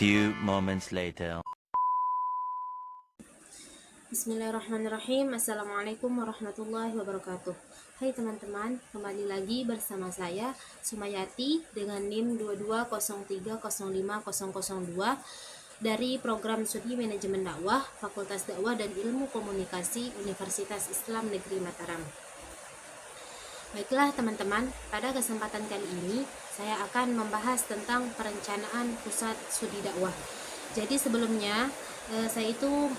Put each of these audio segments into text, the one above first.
few moments later. Bismillahirrahmanirrahim. Assalamualaikum warahmatullahi wabarakatuh. Hai teman-teman, kembali lagi bersama saya Sumayati dengan NIM 2203050002 dari Program Studi Manajemen Dakwah Fakultas Dakwah dan Ilmu Komunikasi Universitas Islam Negeri Mataram. Baiklah teman-teman, pada kesempatan kali ini saya akan membahas tentang perencanaan pusat studi dakwah. Jadi sebelumnya saya itu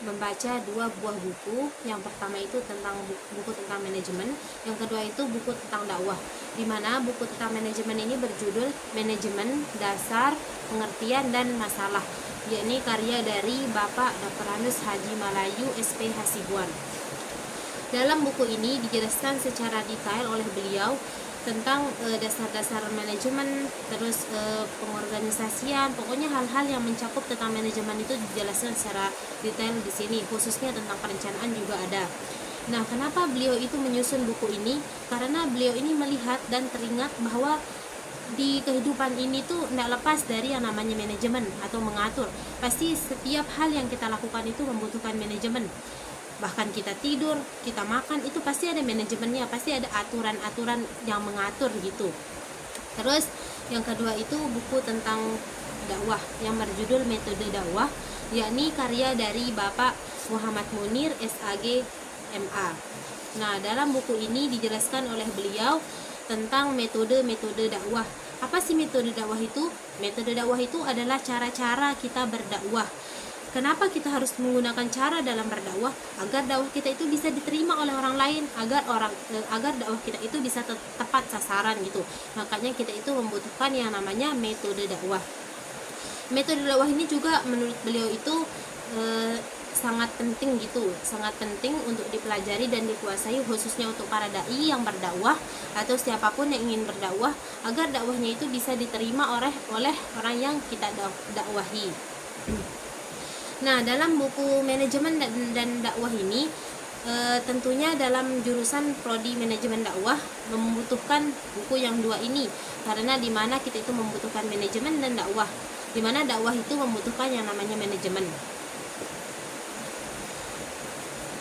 membaca dua buah buku. Yang pertama itu tentang buku tentang manajemen, yang kedua itu buku tentang dakwah. Di mana buku tentang manajemen ini berjudul Manajemen Dasar, Pengertian dan Masalah, yakni karya dari Bapak Dr. Anus Haji Malayu SP Hasibuan. Dalam buku ini dijelaskan secara detail oleh beliau tentang dasar-dasar manajemen, terus pengorganisasian, pokoknya hal-hal yang mencakup tentang manajemen itu dijelaskan secara detail di sini, khususnya tentang perencanaan juga ada. Nah, kenapa beliau itu menyusun buku ini? Karena beliau ini melihat dan teringat bahwa di kehidupan ini tuh tidak lepas dari yang namanya manajemen atau mengatur. Pasti setiap hal yang kita lakukan itu membutuhkan manajemen. Bahkan kita tidur, kita makan, itu pasti ada manajemennya, pasti ada aturan-aturan yang mengatur gitu. Terus yang kedua itu buku tentang dakwah yang berjudul Metode Dakwah, yakni karya dari Bapak Muhammad Munir SAG MA. Nah, dalam buku ini dijelaskan oleh beliau tentang metode-metode dakwah. Apa sih metode dakwah itu? Metode dakwah itu adalah cara-cara kita berdakwah. Kenapa kita harus menggunakan cara dalam berdakwah? Agar dakwah kita itu bisa diterima oleh orang lain, agar dakwah kita itu bisa tepat sasaran gitu. Makanya kita itu membutuhkan yang namanya metode dakwah. Metode dakwah ini juga menurut beliau itu sangat penting gitu, sangat penting untuk dipelajari dan dikuasai, khususnya untuk para dai yang berdakwah atau siapapun yang ingin berdakwah, agar dakwahnya itu bisa diterima oleh orang yang kita dakwahi. Nah, dalam buku manajemen dan dakwah ini tentunya dalam jurusan prodi manajemen dakwah membutuhkan buku yang dua ini, karena dimana kita itu membutuhkan manajemen dan dakwah, dimana dakwah itu membutuhkan yang namanya manajemen.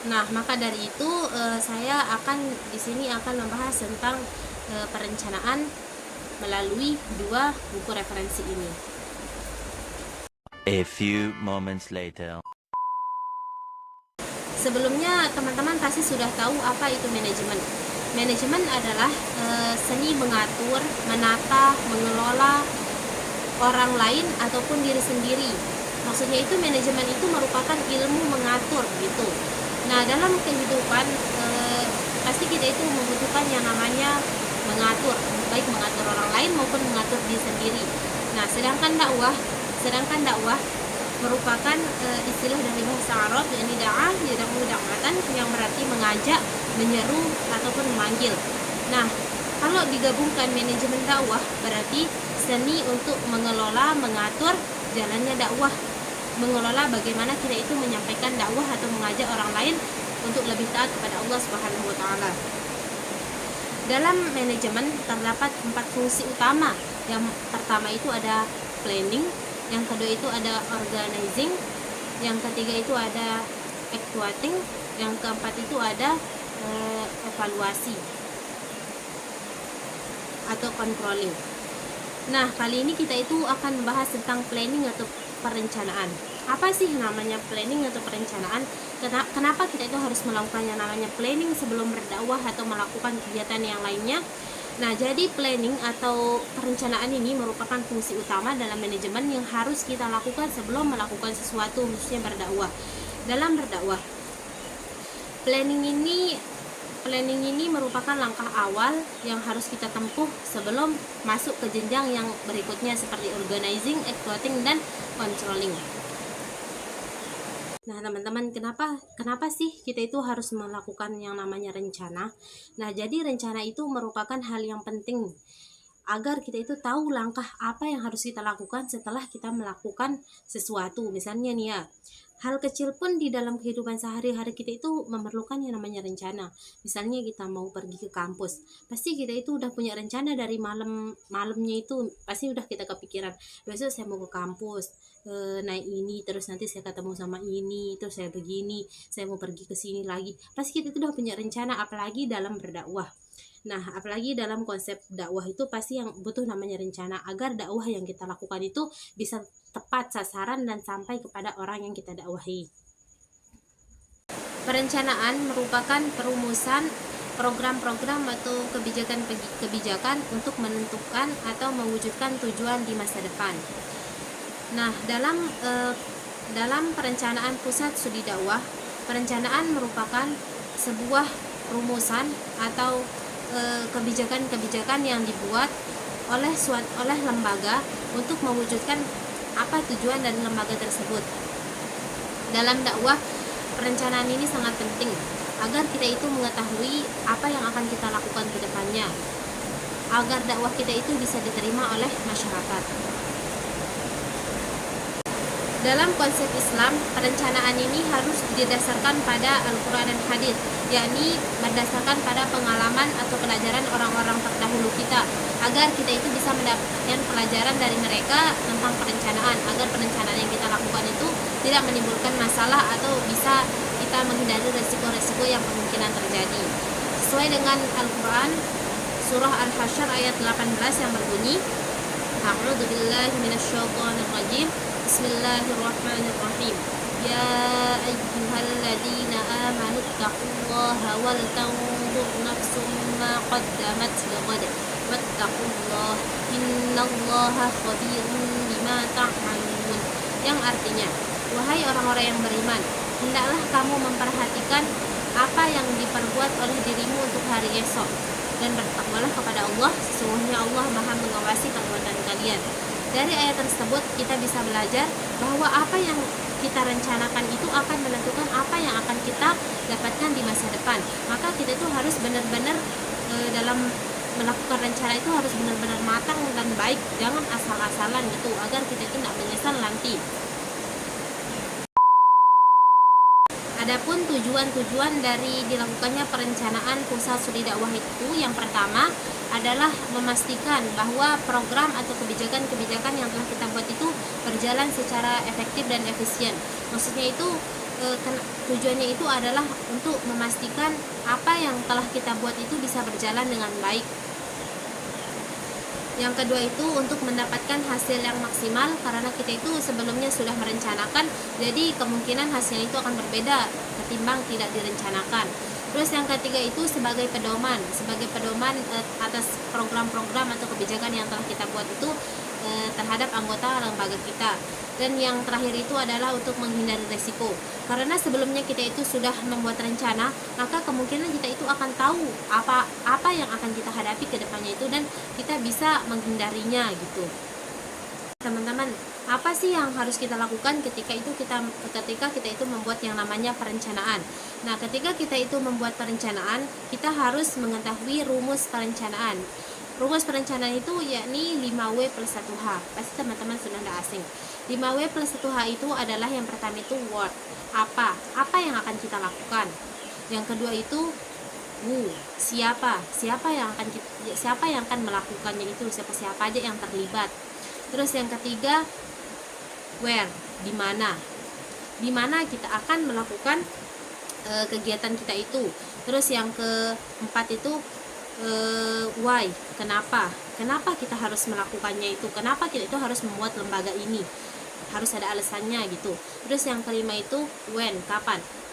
Nah, maka dari itu saya di sini akan membahas tentang perencanaan melalui dua buku referensi ini. A few moments later. Sebelumnya teman-teman pasti sudah tahu apa itu manajemen. Manajemen adalah seni mengatur, menata, mengelola orang lain ataupun diri sendiri. Maksudnya itu manajemen itu merupakan ilmu mengatur gitu. Nah, dalam kehidupan pasti kita itu membutuhkan yang namanya mengatur, baik mengatur orang lain maupun mengatur diri sendiri. Nah, sedangkan dakwah merupakan istilah dari bahasa Arab, yakni da'ah, yad'u da'watan, yang berarti mengajak, menyeru ataupun memanggil. Nah, kalau digabungkan manajemen dakwah berarti seni untuk mengelola, mengatur jalannya dakwah, mengelola bagaimana kita itu menyampaikan dakwah atau mengajak orang lain untuk lebih taat kepada Allah Subhanahu wa taala. Dalam manajemen terdapat 4 fungsi utama. Yang pertama itu ada planning, yang kedua itu ada organizing, yang ketiga itu ada actuating, yang keempat itu ada evaluasi atau controlling. Nah, kali ini kita itu akan membahas tentang planning atau perencanaan. Apa sih namanya planning atau perencanaan? Kenapa kita itu harus melakukan yang namanya planning sebelum berdakwah atau melakukan kegiatan yang lainnya? Nah, jadi planning atau perencanaan ini merupakan fungsi utama dalam manajemen yang harus kita lakukan sebelum melakukan sesuatu, khususnya berdakwah. Dalam berdakwah, planning ini merupakan langkah awal yang harus kita tempuh sebelum masuk ke jenjang yang berikutnya seperti organizing, actuating, dan controlling. Nah, teman-teman, kenapa sih kita itu harus melakukan yang namanya rencana? Nah, jadi rencana itu merupakan hal yang penting agar kita itu tahu langkah apa yang harus kita lakukan setelah kita melakukan sesuatu. Misalnya nih ya, Hal kecil pun di dalam kehidupan sehari-hari kita itu memerlukan yang namanya rencana. Misalnya kita mau pergi ke kampus, pasti kita itu udah punya rencana dari malamnya itu, pasti udah kita kepikiran, besok saya mau ke kampus, naik ini, terus nanti saya ketemu sama ini, terus saya begini, saya mau pergi ke sini lagi. Pasti kita itu udah punya rencana, apalagi dalam berdakwah. Nah, apalagi dalam konsep dakwah itu pasti yang butuh namanya rencana agar dakwah yang kita lakukan itu bisa tepat sasaran dan sampai kepada orang yang kita dakwahi. Perencanaan merupakan perumusan program-program atau kebijakan untuk menentukan atau mewujudkan tujuan di masa depan. Nah, dalam perencanaan pusat studi dakwah, perencanaan merupakan sebuah rumusan atau kebijakan-kebijakan yang dibuat oleh lembaga untuk mewujudkan apa tujuan dari lembaga tersebut. Dalam dakwah, perencanaan ini sangat penting agar kita itu mengetahui apa yang akan kita lakukan ke depannya, agar dakwah kita itu bisa diterima oleh masyarakat. Dalam konsep Islam, perencanaan ini harus didasarkan pada Al-Quran dan Hadis, yakni berdasarkan pada pengalaman atau pelajaran orang-orang terdahulu kita, agar kita itu bisa mendapatkan pelajaran dari mereka tentang perencanaan, agar perencanaan yang kita lakukan itu tidak menimbulkan masalah atau bisa kita menghindari resiko-resiko yang kemungkinan terjadi. Sesuai dengan Al-Quran, surah Al-Hasyr ayat 18 yang berbunyi, A'udzu billahi minasyaitonir rajim. Bismillahirrahmanirrahim. Ya ayyuhalladzina amanu taqullaha wal tanzur nafsum ma qaddamat lighad wattaqullaha innallaha khabirun bima ta'malun. Yang artinya, wahai orang-orang yang beriman, hendaklah kamu memperhatikan apa yang diperbuat oleh dirimu untuk hari esok, dan bertakwalah kepada Allah, sesungguhnya Allah Maha mengawasi perbuatan kalian. Dari ayat tersebut kita bisa belajar bahwa apa yang kita rencanakan itu akan menentukan apa yang akan kita dapatkan di masa depan. Maka kita itu harus benar-benar dalam melakukan rencana itu harus benar-benar matang dan baik, jangan asal-asalan gitu, agar kita itu tidak menyesal nanti. Adapun tujuan-tujuan dari dilakukannya perencanaan pusat studi dakwah itu, yang pertama adalah memastikan bahwa program atau kebijakan-kebijakan yang telah kita buat itu berjalan secara efektif dan efisien. Maksudnya itu tujuannya itu adalah untuk memastikan apa yang telah kita buat itu bisa berjalan dengan baik. Yang kedua itu untuk mendapatkan hasil yang maksimal, karena kita itu sebelumnya sudah merencanakan, jadi kemungkinan hasilnya itu akan berbeda ketimbang tidak direncanakan. Terus yang ketiga itu sebagai pedoman atas program-program atau kebijakan yang telah kita buat itu terhadap anggota lembaga kita. Dan yang terakhir itu adalah untuk menghindari resiko, karena sebelumnya kita itu sudah membuat rencana, maka kemungkinan kita itu akan tahu apa yang akan kita hadapi ke depannya itu, dan kita bisa menghindarinya gitu. Teman-teman, apa sih yang harus kita lakukan ketika kita itu membuat yang namanya perencanaan? Nah, ketika kita itu membuat perencanaan, kita harus mengetahui rumus perencanaan. Rumus perencanaan itu yakni 5W plus 1H. Pasti teman-teman sudah tidak asing. 5W plus 1H itu adalah yang pertama itu what, apa yang akan kita lakukan. Yang kedua itu who, siapa yang akan melakukannya itu, siapa aja yang terlibat. Terus yang ketiga where, di mana kita akan melakukan kegiatan kita itu. Terus yang keempat itu why, kenapa kita harus melakukannya itu, kenapa kita itu harus membuat lembaga ini, harus ada alasannya gitu. Terus yang kelima itu when,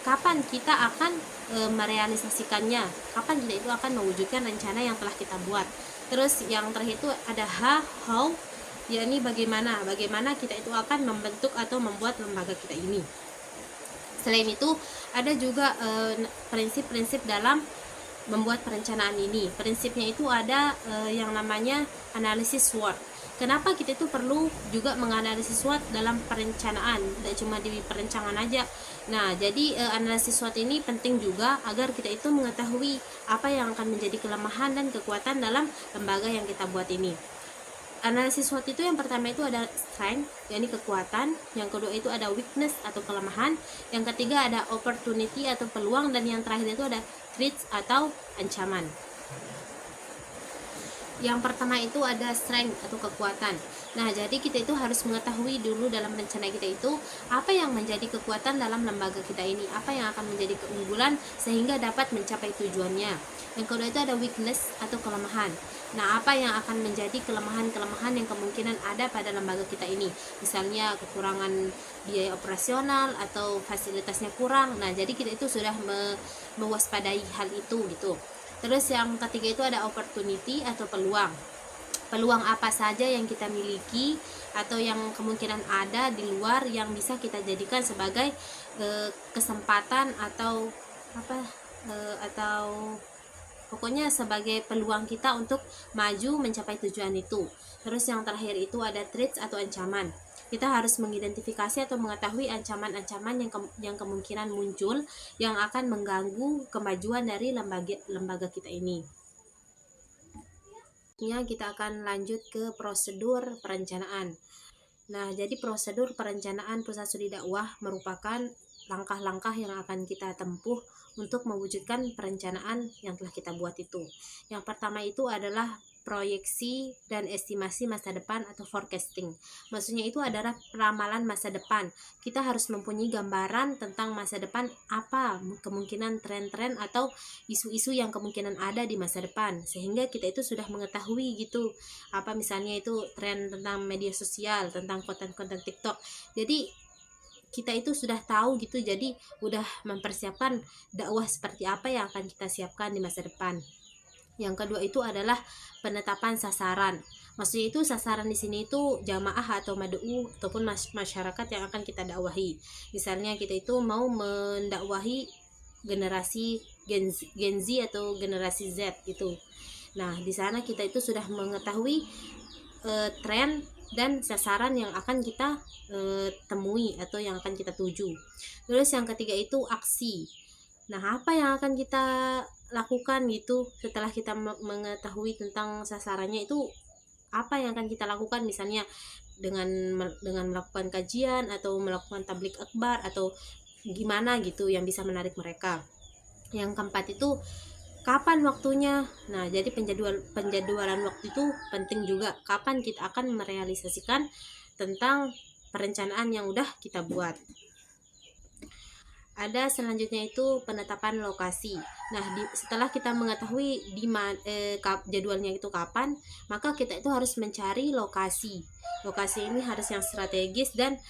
kapan kita akan merealisasikannya, kapan kita itu akan mewujudkan rencana yang telah kita buat. Terus yang terakhir itu ada how, yakni bagaimana kita itu akan membentuk atau membuat lembaga kita ini. Selain itu ada juga prinsip-prinsip dalam membuat perencanaan ini. Prinsipnya itu ada yang namanya analisis SWOT. Kenapa kita itu perlu juga menganalisis SWOT dalam perencanaan, tidak cuma di perencanaan aja. Nah, jadi analisis SWOT ini penting juga agar kita itu mengetahui apa yang akan menjadi kelemahan dan kekuatan dalam lembaga yang kita buat ini. Analisis SWOT itu yang pertama itu ada strength, yakni kekuatan, yang kedua itu ada weakness atau kelemahan, yang ketiga ada opportunity atau peluang, dan yang terakhir itu ada threats atau ancaman. Yang pertama itu ada strength atau kekuatan. Nah, jadi kita itu harus mengetahui dulu dalam rencana kita itu apa yang menjadi kekuatan dalam lembaga kita ini, apa yang akan menjadi keunggulan sehingga dapat mencapai tujuannya. Yang kedua itu ada weakness atau kelemahan. Nah, apa yang akan menjadi kelemahan-kelemahan yang kemungkinan ada pada lembaga kita ini? Misalnya kekurangan biaya operasional atau fasilitasnya kurang. Nah, jadi kita itu sudah mewaspadai hal itu gitu. Terus yang ketiga itu ada opportunity atau peluang. Peluang apa saja yang kita miliki atau yang kemungkinan ada di luar yang bisa kita jadikan sebagai kesempatan atau atau pokoknya sebagai peluang kita untuk maju mencapai tujuan itu. Terus yang terakhir itu ada threats atau ancaman. Kita harus mengidentifikasi atau mengetahui ancaman-ancaman yang kemungkinan muncul yang akan mengganggu kemajuan dari lembaga kita ini. Kita akan lanjut ke prosedur perencanaan. Nah, jadi prosedur perencanaan pusat studi dakwah merupakan langkah-langkah yang akan kita tempuh untuk mewujudkan perencanaan yang telah kita buat itu. Yang pertama itu adalah proyeksi dan estimasi masa depan atau forecasting. Maksudnya itu adalah ramalan masa depan. Kita harus mempunyai gambaran tentang masa depan, apa kemungkinan tren-tren atau isu-isu yang kemungkinan ada di masa depan, sehingga kita itu sudah mengetahui gitu apa misalnya itu tren tentang media sosial, tentang konten-konten TikTok. Jadi kita itu sudah tahu gitu, jadi udah mempersiapkan dakwah seperti apa yang akan kita siapkan di masa depan. Yang kedua itu adalah penetapan sasaran. Maksudnya itu sasaran di sini itu jamaah atau mad'u ataupun masyarakat yang akan kita dakwahi. Misalnya kita itu mau mendakwahi generasi Gen Z atau generasi Z gitu. Nah, di sana kita itu sudah mengetahui tren dan sasaran yang akan kita temui atau yang akan kita tuju. Terus yang ketiga itu aksi. Nah, apa yang akan kita lakukan gitu setelah kita mengetahui tentang sasarannya itu, apa yang akan kita lakukan, misalnya dengan melakukan kajian atau melakukan tablik akbar atau gimana gitu yang bisa menarik mereka. Yang keempat itu kapan waktunya. Nah, jadi penjadwalan waktu itu penting juga, kapan kita akan merealisasikan tentang perencanaan yang udah kita buat. Ada selanjutnya itu penetapan lokasi. Nah, setelah kita mengetahui jadwalnya itu kapan, maka kita itu harus mencari lokasi. Lokasi ini harus yang strategis dan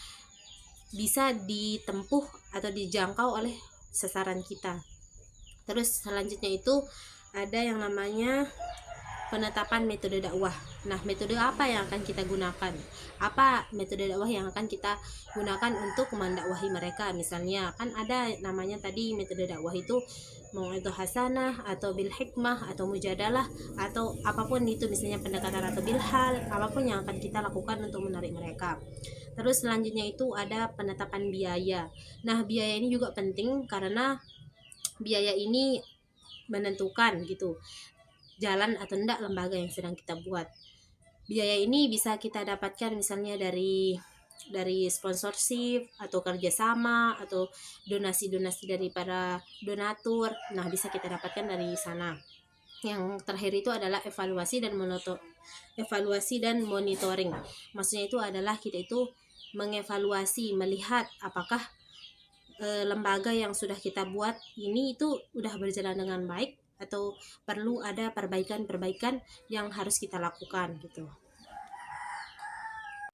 bisa ditempuh atau dijangkau oleh sasaran kita. Terus selanjutnya itu ada yang namanya penetapan metode dakwah. Nah, metode apa yang akan kita gunakan? Apa metode dakwah yang akan kita gunakan untuk mendakwahi mereka? Misalnya kan ada namanya tadi metode dakwah itu mau itu hasanah atau bil hikmah atau mujadalah atau apapun itu, misalnya pendekatan atau bilhal, apapun yang akan kita lakukan untuk menarik mereka. Terus selanjutnya itu ada penetapan biaya. Nah, biaya ini juga penting karena biaya ini menentukan gitu jalan atau enggak lembaga yang sedang kita buat. Biaya ini bisa kita dapatkan misalnya dari sponsorship atau kerjasama atau donasi-donasi dari para donatur. Nah, bisa kita dapatkan dari sana. Yang terakhir itu adalah evaluasi dan monitoring. Maksudnya itu adalah kita itu mengevaluasi, melihat apakah lembaga yang sudah kita buat ini itu udah berjalan dengan baik atau perlu ada perbaikan-perbaikan yang harus kita lakukan gitu.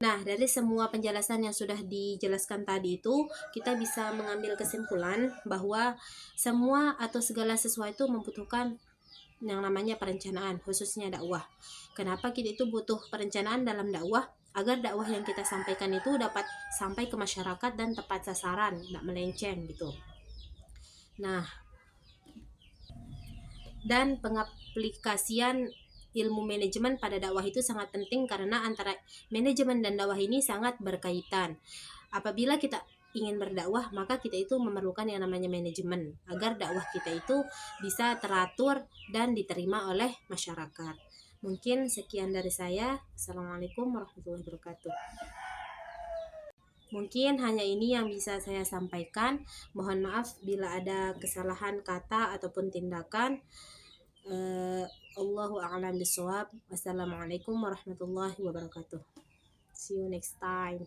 Nah, dari semua penjelasan yang sudah dijelaskan tadi itu, kita bisa mengambil kesimpulan bahwa semua atau segala sesuatu membutuhkan yang namanya perencanaan, khususnya dakwah. Kenapa kita itu butuh perencanaan dalam dakwah? Agar dakwah yang kita sampaikan itu dapat sampai ke masyarakat dan tepat sasaran, tidak melenceng gitu. Nah, dan pengaplikasian ilmu manajemen pada dakwah itu sangat penting karena antara manajemen dan dakwah ini sangat berkaitan. Apabila kita ingin berdakwah, maka kita itu memerlukan yang namanya manajemen agar dakwah kita itu bisa teratur dan diterima oleh masyarakat. Mungkin sekian dari saya. Assalamualaikum warahmatullahi wabarakatuh. Mungkin hanya ini yang bisa saya sampaikan. Mohon maaf bila ada kesalahan kata ataupun tindakan. Allahu a'lam bishawab. Wassalamualaikum warahmatullahi wabarakatuh. See you next time.